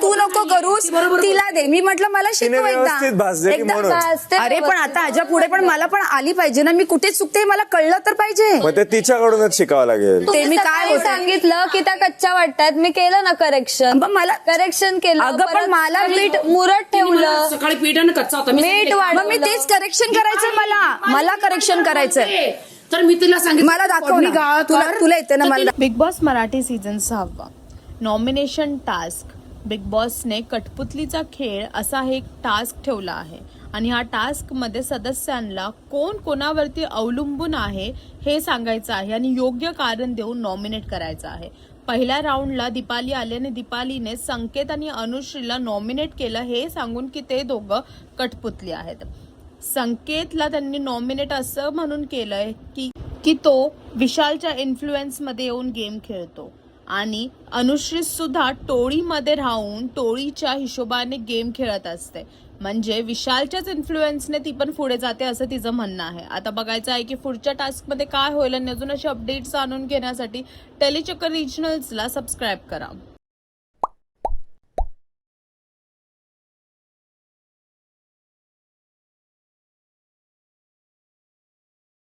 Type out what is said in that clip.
तू नको करूस, तिला दे. मी म्हटलं मला शिकव एकदा. अरे पण आता ह्याच्या पुढे पण मला पण आली पाहिजे ना, मी कुठे चुकते मला कळलं तर पाहिजे. मग ते तिच्याकडूनच शिकावं लागेल. ते मी काय सांगितलं की त्या कच्च्या वाटतात, मी केलं ना करेक्शन. मला करेक्शन केलं. अगं पण मला मीठ मुरत ठेवलं, सकाळी पीठानं कच्चा होता, मीठ वाढवलं. मी तेच करेक्शन करायचंय, मला करेक्शन करायचंय. तर मी तिला सांगितलं मला दाखव ना, तुला येते ना मला. Big boss Marathi season 6 nomination task. Big बॉसने कठपुतलीचा खेळ असा एक टास्क ठेवला आहे आणि ह्या टास्क मध्ये सदस्यांना कोण कोणावरती अवलंबून आहे हे सांगायचं आहे आणि योग्य कारण देऊन नॉमिनेट करायचं आहे. पहिल्या राऊंडला दीपाली आली आणि दीपालीने संकेत आणि अनुश्रीला नॉमिनेट केलं हे सांगून की ते दोघं कठपुतली आहेत. संकेतला त्यांनी नॉमिनेट असं म्हणून केलंय की तो विशालच्या इन्फ्लुएन्स मध्ये येऊन गेम खेळतो आणि अनुश्री सुद्धा टोळीमध्ये राहून टोळीच्या हिशोबाने गेम खेळत असते. म्हणजे विशालच्याच इन्फ्लुएन्सने ती पण पुढे जाते असं तिचं म्हणणं आहे. आता बघायचं आहे की पुढच्या टास्कमध्ये काय होईल आणि अजून अशी अपडेट्स आणून घेण्यासाठी टेलीचक्कर रिजनल्सला सबस्क्राईब करा.